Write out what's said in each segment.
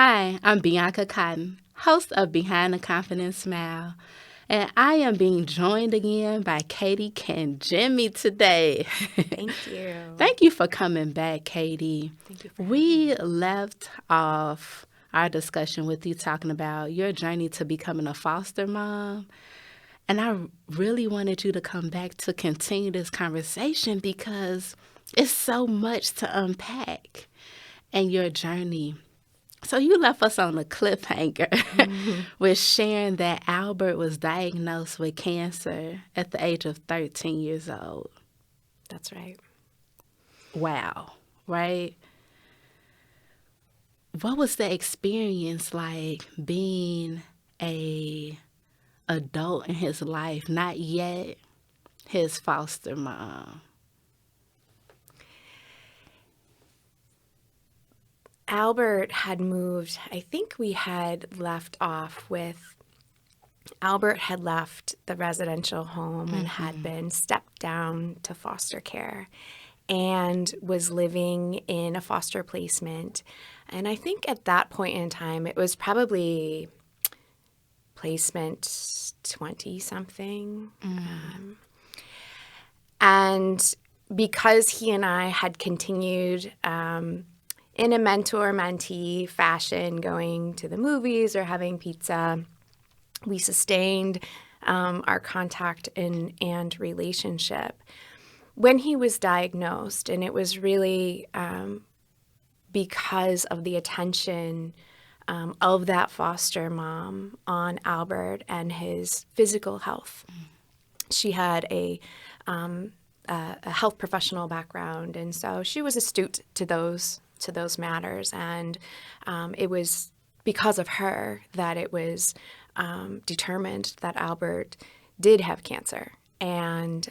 Hi, I'm Bianca Cotton, host of Behind the Confident Smile, and I am being joined again by Katie Jimmy today. Thank you. Thank you for coming back, Katie. Thank you for having We me. left off our discussion with you talking about your journey to becoming a foster mom. And I really wanted you to come back to continue this conversation because it's so much to unpack in your journey. So you left us on a cliffhanger with sharing that Albert was diagnosed with cancer at the age of 13 years old. That's right. Wow, right? What was the experience like being a adult in his life, not yet his foster mom? Albert had moved, I think we had left off with Albert had left the residential home and had been stepped down to foster care and was living in a foster placement. And I think at that point in time, it was probably placement 20 something. And because he and I had continued in a mentor-mentee fashion, going to the movies or having pizza, we sustained our contact and relationship. When he was diagnosed, and it was really because of the attention of that foster mom on Albert and his physical health. She had a health professional background, and so she was astute to those matters. And it was because of her that it was determined that Albert did have cancer. And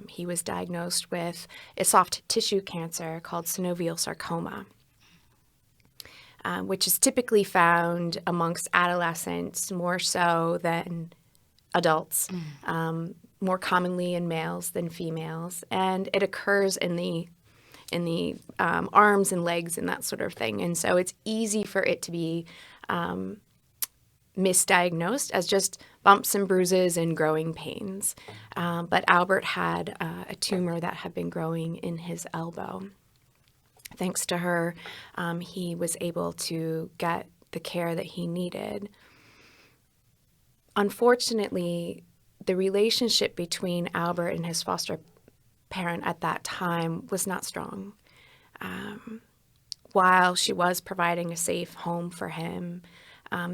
he was diagnosed with a soft tissue cancer called synovial sarcoma, which is typically found amongst adolescents more so than adults, more commonly in males than females. And it occurs in the arms and legs and that sort of thing. And so it's easy for it to be misdiagnosed as just bumps and bruises and growing pains. But Albert had a tumor that had been growing in his elbow. Thanks to her, he was able to get the care that he needed. Unfortunately, the relationship between Albert and his foster parent at that time was not strong. While she was providing a safe home for him,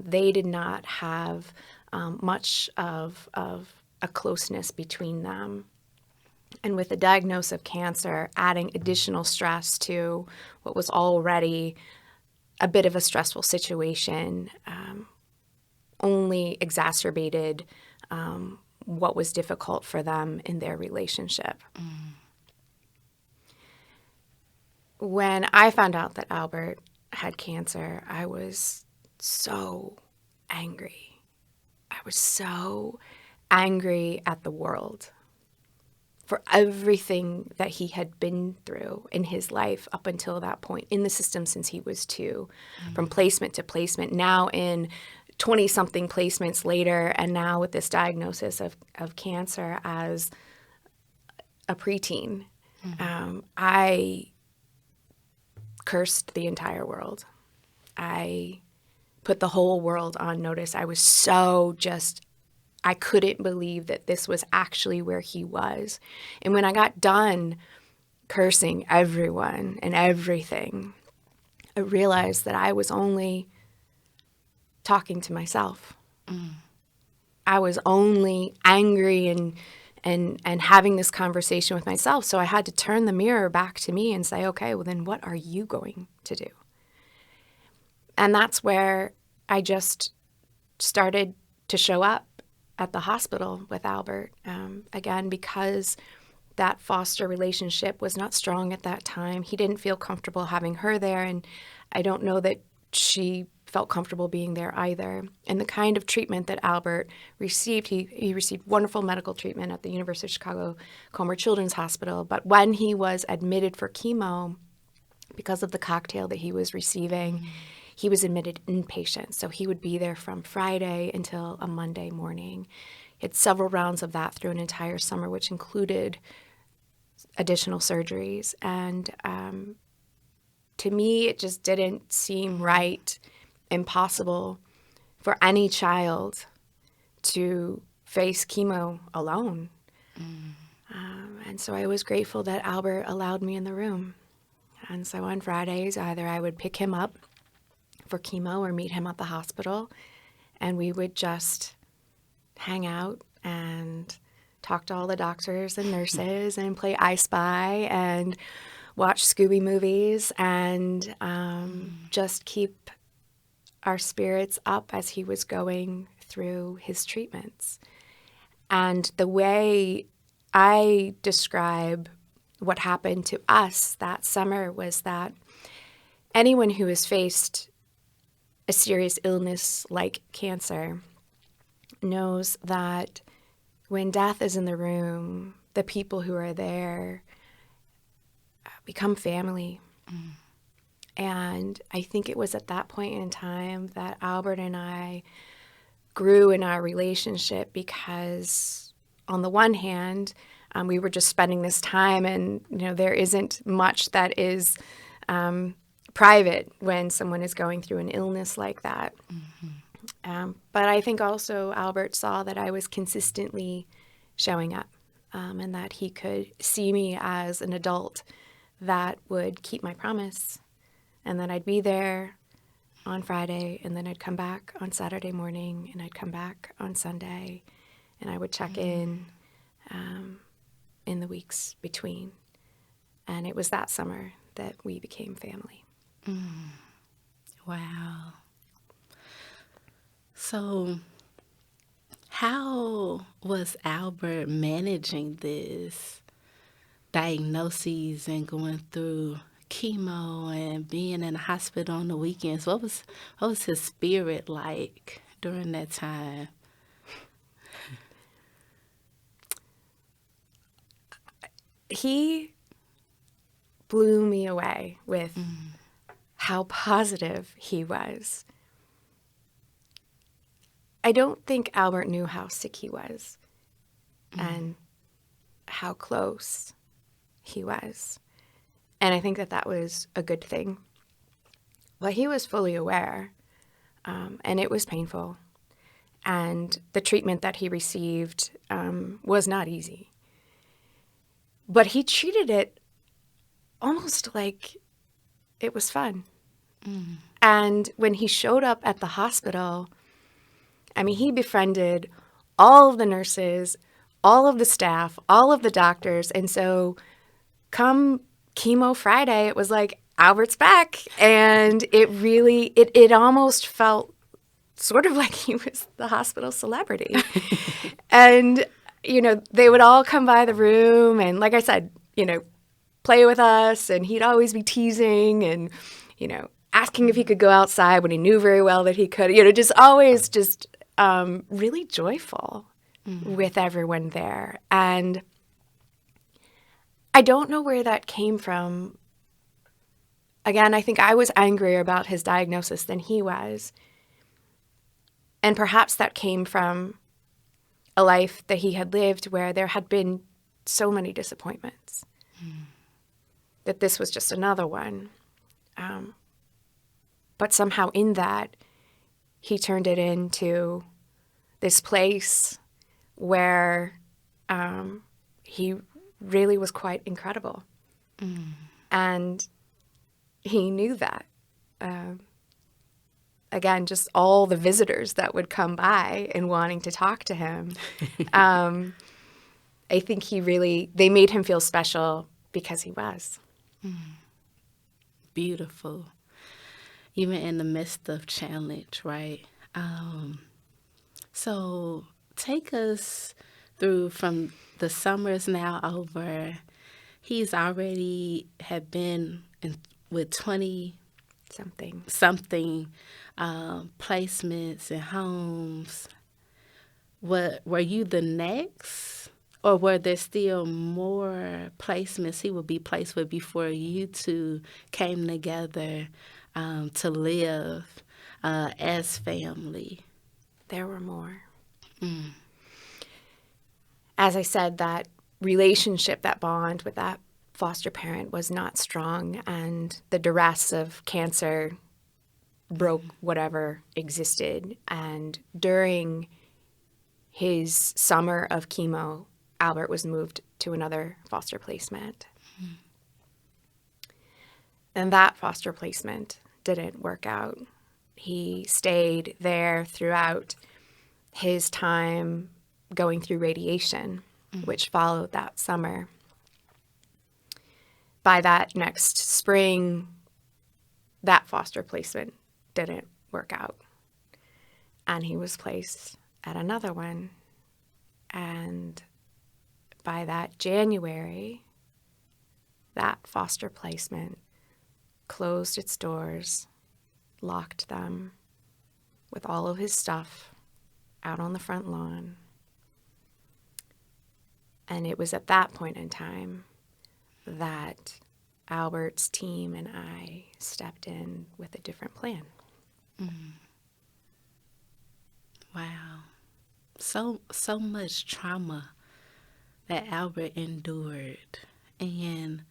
they did not have much of a closeness between them. And with the diagnosis of cancer, adding additional stress to what was already a bit of a stressful situation only exacerbated what was difficult for them in their relationship. When I found out that Albert had cancer, I was so angry. I was so angry at the world for everything that he had been through in his life up until that point, in the system since he was 2, from placement to placement, now in 20-something placements later, and now with this diagnosis of cancer as a preteen. I cursed the entire world. I put the whole world on notice. I was so I couldn't believe that this was actually where he was. And when I got done cursing everyone and everything, I realized that I was only talking to myself. I was only angry and having this conversation with myself. So I had to turn the mirror back to me and say, okay, well then what are you going to do? And that's where I just started to show up at the hospital with Albert, again, because that foster relationship was not strong at that time. He didn't feel comfortable having her there, and I don't know that she felt comfortable being there either. And the kind of treatment that Albert received, he received wonderful medical treatment at the University of Chicago Comer Children's Hospital, but when he was admitted for chemo, because of the cocktail that he was receiving, he was admitted inpatient. So he would be there from Friday until a Monday morning. He had several rounds of that through an entire summer, which included additional surgeries. And to me, it just didn't seem right, impossible for any child to face chemo alone. And so I was grateful that Albert allowed me in the room. And so on Fridays, either I would pick him up for chemo or meet him at the hospital, and we would just hang out and talk to all the doctors and nurses and play I Spy and watch Scooby movies and just keep our spirits up as he was going through his treatments. And the way I describe what happened to us that summer was that anyone who has faced a serious illness like cancer knows that when death is in the room, the people who are there become family. And I think it was at that point in time that Albert and I grew in our relationship because, on the one hand, we were just spending this time, and there isn't much that is private when someone is going through an illness like that. But I think also Albert saw that I was consistently showing up, and that he could see me as an adult that would keep my promise, and that I'd be there on Friday, and then I'd come back on Saturday morning, and I'd come back on Sunday, and I would check in the weeks between. And it was that summer that we became family. Wow. So how was Albert managing this diagnoses and going through chemo and being in the hospital on the weekends? What was his spirit like during that time? He blew me away with how positive he was. I don't think Albert knew how sick he was and how close he was. And I think that was a good thing. But he was fully aware, and it was painful. And the treatment that he received was not easy. But he treated it almost like it was fun. And when he showed up at the hospital, he befriended all of the nurses, all of the staff, all of the doctors. And so come Chemo Friday, it was like, Albert's back. And it really, it almost felt sort of like he was the hospital celebrity. And, they would all come by the room and, like I said, play with us. And he'd always be teasing and, asking if he could go outside when he knew very well that he could, just always just really joyful with everyone there. And I don't know where that came from. Again, I think I was angrier about his diagnosis than he was. And perhaps that came from a life that he had lived where there had been so many disappointments. That this was just another one. But somehow in that, he turned it into this place where he really was quite incredible. And he knew that. Again, just all the visitors that would come by and wanting to talk to him. I think they made him feel special because he was. Beautiful. Even in the midst of challenge, right? So take us through from the summer's now over. He's already had been with 20 something placements and homes. Were you the next, or were there still more placements he would be placed with before you two came together to live as family? There were more. As I said, that relationship, that bond with that foster parent was not strong, and the duress of cancer broke whatever existed. And during his summer of chemo, Albert was moved to another foster placement. And that foster placement didn't work out. He stayed there throughout his time going through radiation, which followed that summer. By that next spring, that foster placement didn't work out. And he was placed at another one. And by that January, that foster placement closed its doors, locked them with all of his stuff out on the front lawn. And it was at that point in time that Albert's team and I stepped in with a different plan. Wow. So much trauma that Albert endured. And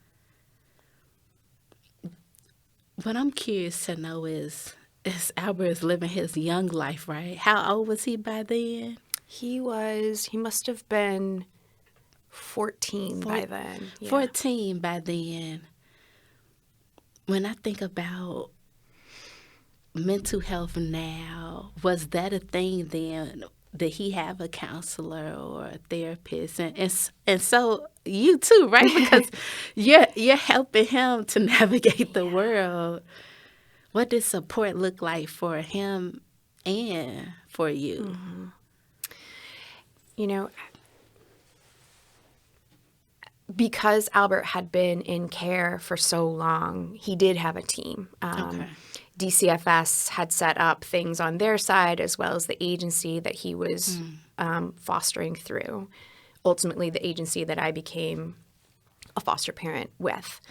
what I'm curious to know is Albert is living his young life, right? How old was he by then? He must have been 14 by then. Yeah. 14 by then. When I think about mental health now, was that a thing then? Did he have a counselor or a therapist? And so you too, right? Because you're helping him to navigate the world. What did support look like for him and for you? You know, because Albert had been in care for so long, he did have a team. Okay. DCFS had set up things on their side as well as the agency that he was fostering through. Ultimately, the agency that I became a foster parent with.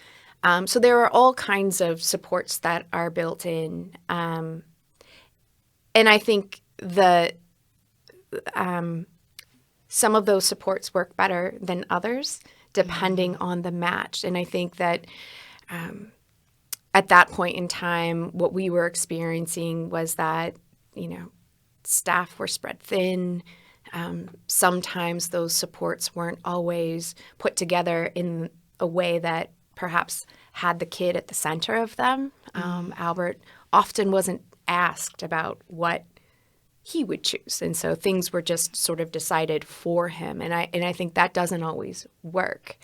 So there are all kinds of supports that are built in. And I think some of those supports work better than others, depending on the match. And I think that at that point in time, what we were experiencing was that, staff were spread thin. Sometimes those supports weren't always put together in a way that perhaps had the kid at the center of them. Albert often wasn't asked about what he would choose. And so things were just sort of decided for him. And I think that doesn't always work.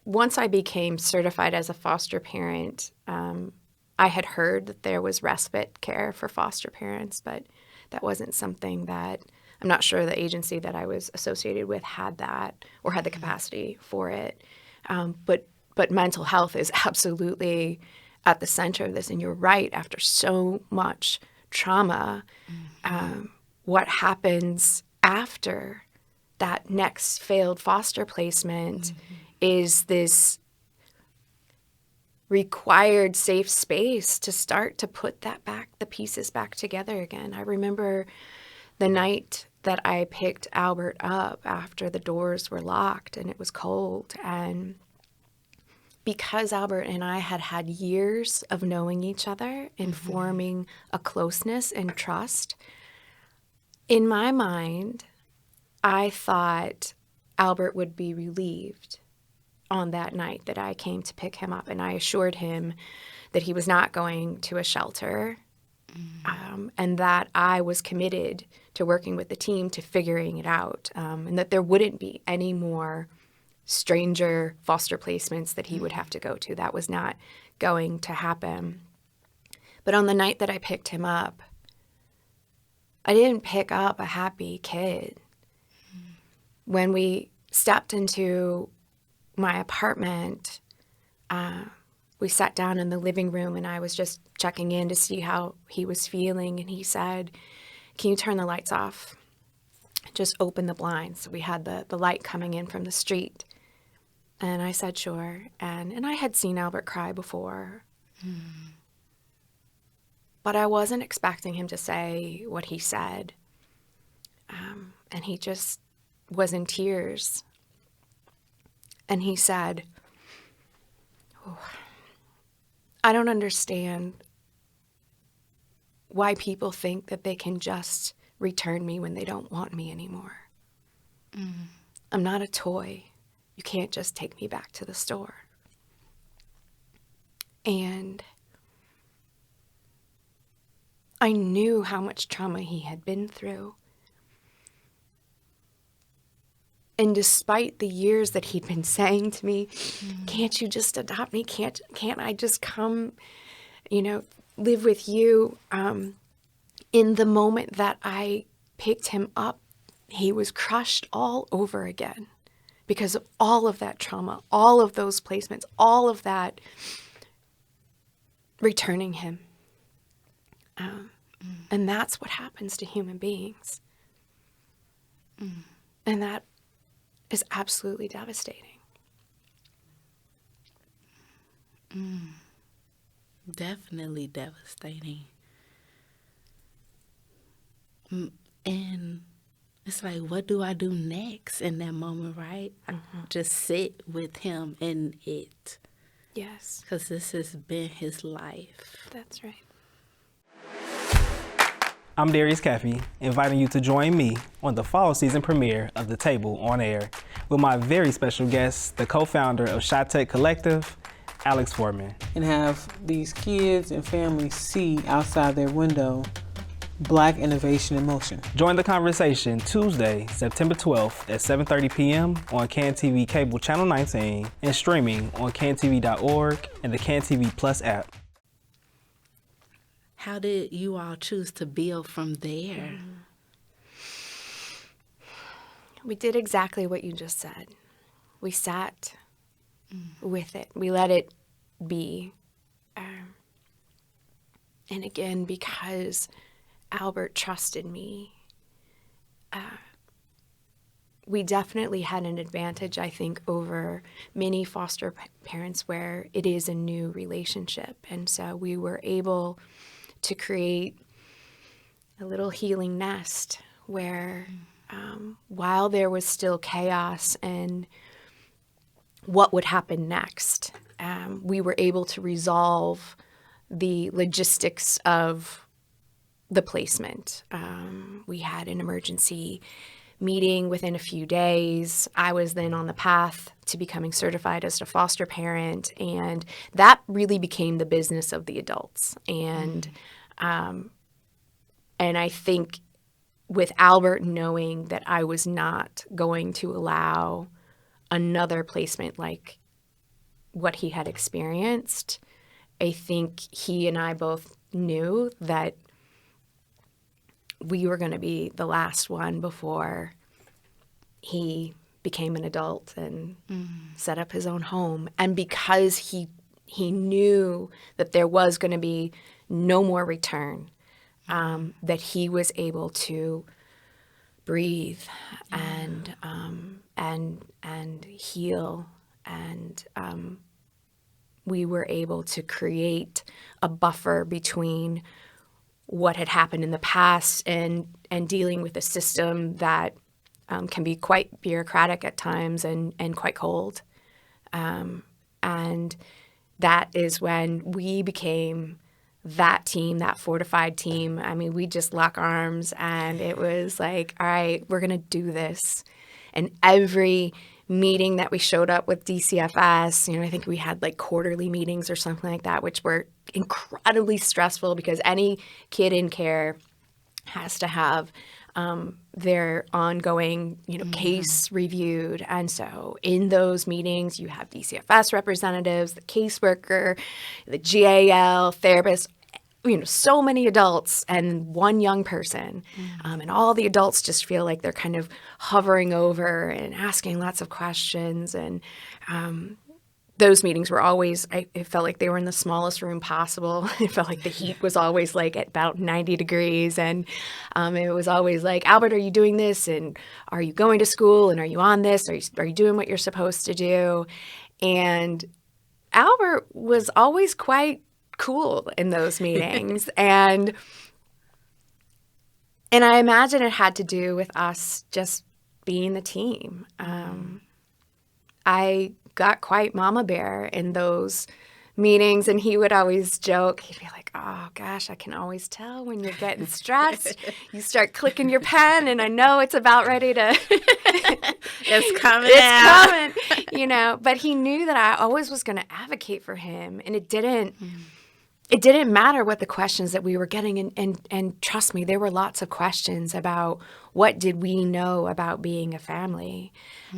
Once I became certified as a foster parent, I had heard that there was respite care for foster parents, but that wasn't something that, I'm not sure the agency that I was associated with had that or had the capacity for it. But mental health is absolutely at the center of this. And you're right, after so much trauma, what happens after that next failed foster placement is this required safe space to start to put the pieces back together again. I remember the night that I picked Albert up after the doors were locked and it was cold, and because Albert and I had had years of knowing each other and forming a closeness and trust, in my mind, I thought Albert would be relieved on that night that I came to pick him up. And I assured him that he was not going to a shelter, and that I was committed to working with the team to figuring it out, and that there wouldn't be any more stranger foster placements that he would have to go to. That was not going to happen. But on the night that I picked him up, I didn't pick up a happy kid. When we stepped into my apartment, we sat down in the living room and I was just checking in to see how he was feeling. And he said, "Can you turn the lights off? Just open the blinds." So we had the light coming in from the street. And I said, sure. And I had seen Albert cry before. But I wasn't expecting him to say what he said. And he just was in tears. And he said, oh, I don't understand why people think that they can just return me when they don't want me anymore. I'm not a toy. You can't just take me back to the store. And I knew how much trauma he had been through. And despite the years that he'd been saying to me, can't you just adopt me? Can't I just come, live with you? In the moment that I picked him up, he was crushed all over again because of all of that trauma, all of those placements, all of that returning him. And that's what happens to human beings. And that is absolutely devastating. Definitely devastating. And it's like, what do I do next in that moment, right? I just sit with him in it. Yes. Because this has been his life. That's right. I'm Darius Caffey, inviting you to join me on the fall season premiere of The Table on Air with my very special guest, the co-founder of ShotTech Collective, Alex Foreman. And have these kids and families see outside their window Black innovation in motion. Join the conversation Tuesday, September 12th at 7:30 p.m. on CAN-TV Cable Channel 19 and streaming on cantv.org and the CAN-TV Plus app. How did you all choose to build from there? We did exactly what you just said. We sat with it. We let it be. And again, because Albert trusted me, we definitely had an advantage, I think, over many foster parents where it is a new relationship. And so we were able to create a little healing nest where while there was still chaos and what would happen next, we were able to resolve the logistics of the placement. We had an emergency meeting within a few days. I was then on the path to becoming certified as a foster parent, and that really became the business of the adults. And I think with Albert knowing that I was not going to allow another placement like what he had experienced, I think he and I both knew that we were going to be the last one before he became an adult and set up his own home. And because he knew that there was going to be no more return, that he was able to breathe and heal, and we were able to create a buffer between what had happened in the past and dealing with a system that can be quite bureaucratic at times and quite cold. And that is when we became that team, that fortified team. I mean, we just lock arms and it was like, all right, we're going to do this. And every meeting that we showed up with DCFS, I think we had like quarterly meetings or something like that, which were incredibly stressful because any kid in care has to have their ongoing, case reviewed. And so in those meetings, you have DCFS representatives, the caseworker, the GAL, therapist, so many adults and one young person. And all the adults just feel like they're kind of hovering over and asking lots of questions. And those meetings were always, it felt like they were in the smallest room possible. It felt like the heat was always like at about 90 degrees. And it was always like, Albert, are you doing this? And are you going to school? And are you on this? Are you doing what you're supposed to do? And Albert was always quite cool in those meetings. And I imagine it had to do with us just being the team. I got quite mama bear in those meetings, and he would always joke. He'd be like, oh, gosh, I can always tell when you're getting stressed. You start clicking your pen, and I know it's about ready to It's coming it's out. coming, you know. But he knew that I always was going to advocate for him, and it didn't matter what the questions that we were getting. And trust me, there were lots of questions about what did we know about being a family.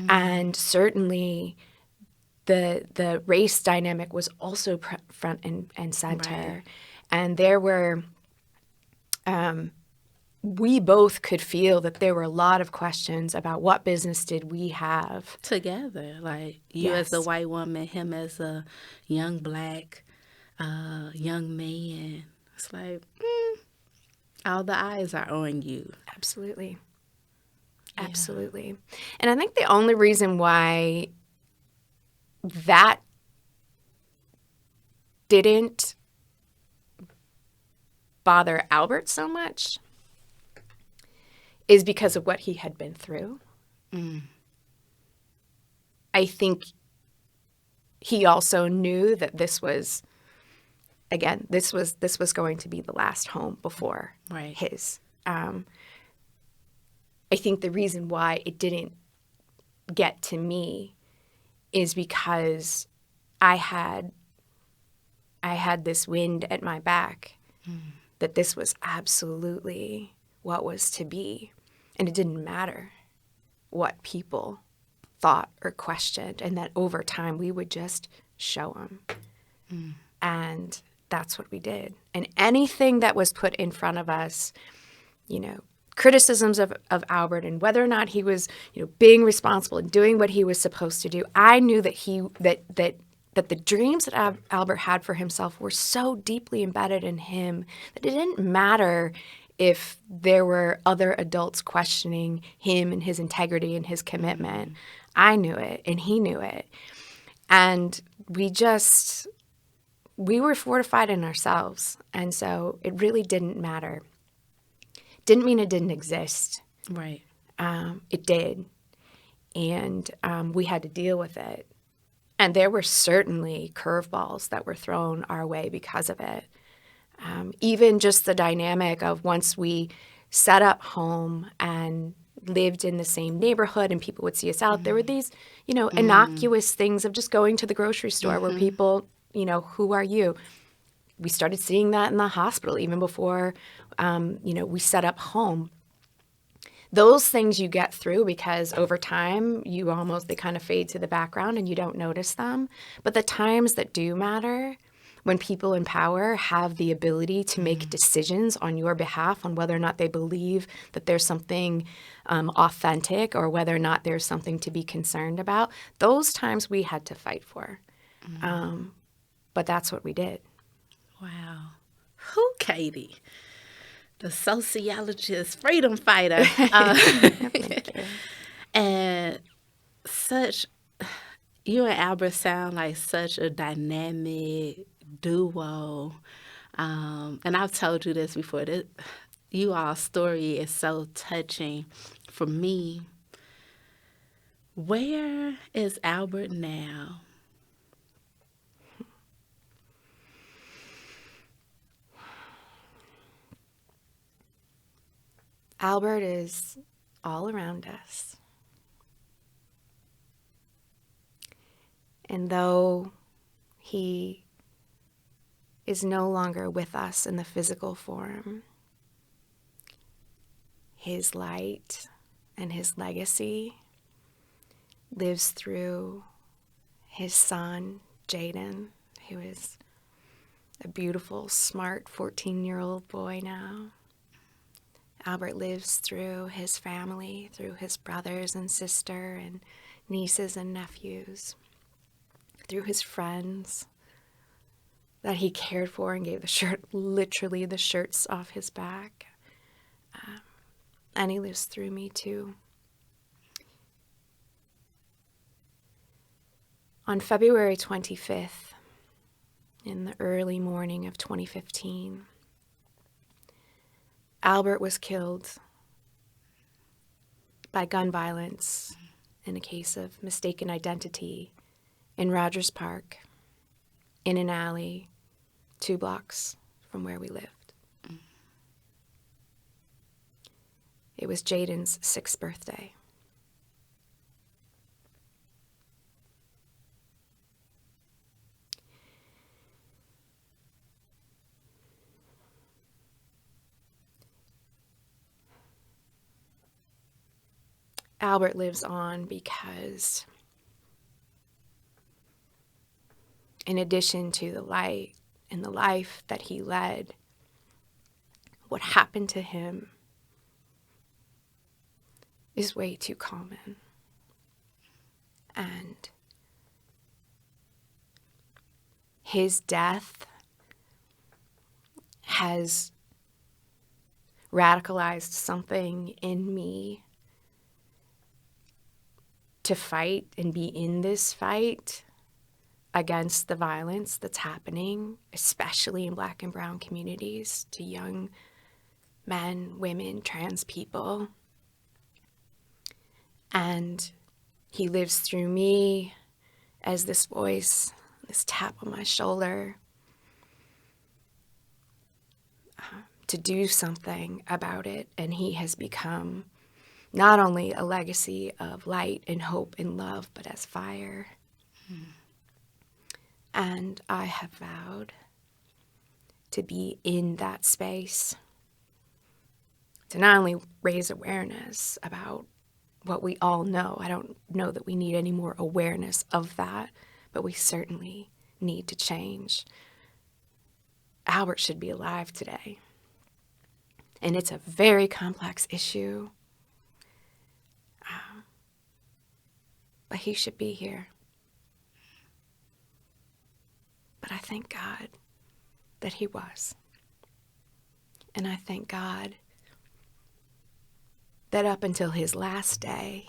And certainly the race dynamic was also front and center. Right. And there were, we both could feel that there were a lot of questions about what business did we have. Together, like you as a Yes. white woman, him as a young black young man. It's like all the eyes are on you. Absolutely. Absolutely. And I think the only reason why that didn't bother Albert so much is because of what he had been through. I think he also knew that this was going to be the last home before Right. his. I think the reason why it didn't get to me is because I had this wind at my back that this was absolutely what was to be. And it didn't matter what people thought or questioned, and that over time we would just show them. And that's what we did. And anything that was put in front of us, you know, criticisms of Albert and whether or not he was, you know, being responsible and doing what he was supposed to do, I knew that that the dreams that Albert had for himself were so deeply embedded in him that it didn't matter if there were other adults questioning him and his integrity and his commitment. I knew it, and he knew it. And we were fortified in ourselves. And so it really didn't matter. Didn't mean it didn't exist. Right. It did. And we had to deal with it. And there were certainly curveballs that were thrown our way because of it. Even just the dynamic of once we set up home and lived in the same neighborhood and people would see us out, there were these, you know, innocuous things of just going to the grocery store where people, you know, who are you? We started seeing that in the hospital even before, you know, we set up home. Those things you get through because over time they kind of fade to the background and you don't notice them. But the times that do matter, when people in power have the ability to make decisions on your behalf on whether or not they believe that there's something authentic or whether or not there's something to be concerned about, those times we had to fight for. But that's what we did. Wow. Who, Katie? The sociologist, freedom fighter. Thank you. And you and Albert sound like such a dynamic duo. And I've told you this before, that you all's story is so touching for me. Where is Albert now? Albert is all around us. And though he is no longer with us in the physical form, his light and his legacy lives through his son, Jaden, who is a beautiful, smart 14-year-old boy now. Albert lives through his family, through his brothers and sister and nieces and nephews. through his friends that he cared for and gave literally the shirts off his back. And he lives through me too. On February 25th, in the early morning of 2015, Albert was killed by gun violence in a case of mistaken identity in Rogers Park, in an alley 2 blocks from where we lived. It was Jaden's 6th birthday. Albert lives on because, in addition to the light and the life that he led, what happened to him is way too common. And his death has radicalized something in me to fight and be in this fight against the violence that's happening, especially in Black and brown communities, to young men, women, trans people. And he lives through me as this voice, this tap on my shoulder, to do something about it. And he has become not only a legacy of light and hope and love, but as fire. And I have vowed to be in that space, to not only raise awareness about what we all know. I don't know that we need any more awareness of that, but we certainly need to change. Albert should be alive today. And it's a very complex issue. But he should be here. But I thank God that he was. And I thank God that up until his last day,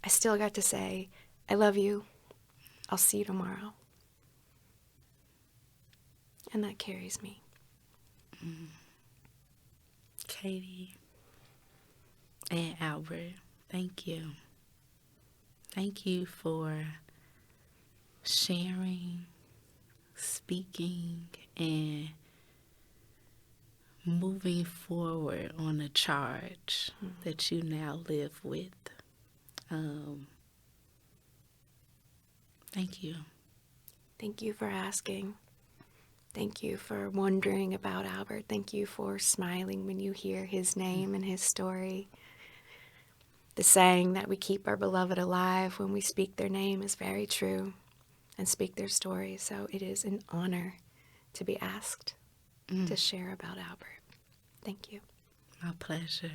I still got to say, I love you. I'll see you tomorrow. And that carries me. Katie and Albert, thank you. Thank you for sharing, speaking, and moving forward on a charge that you now live with. Thank you. Thank you for asking. Thank you for wondering about Albert. Thank you for smiling when you hear his name and his story. The saying that we keep our beloved alive when we speak their name is very true, and speak their story. So it is an honor to be asked to share about Albert. Thank you. My pleasure.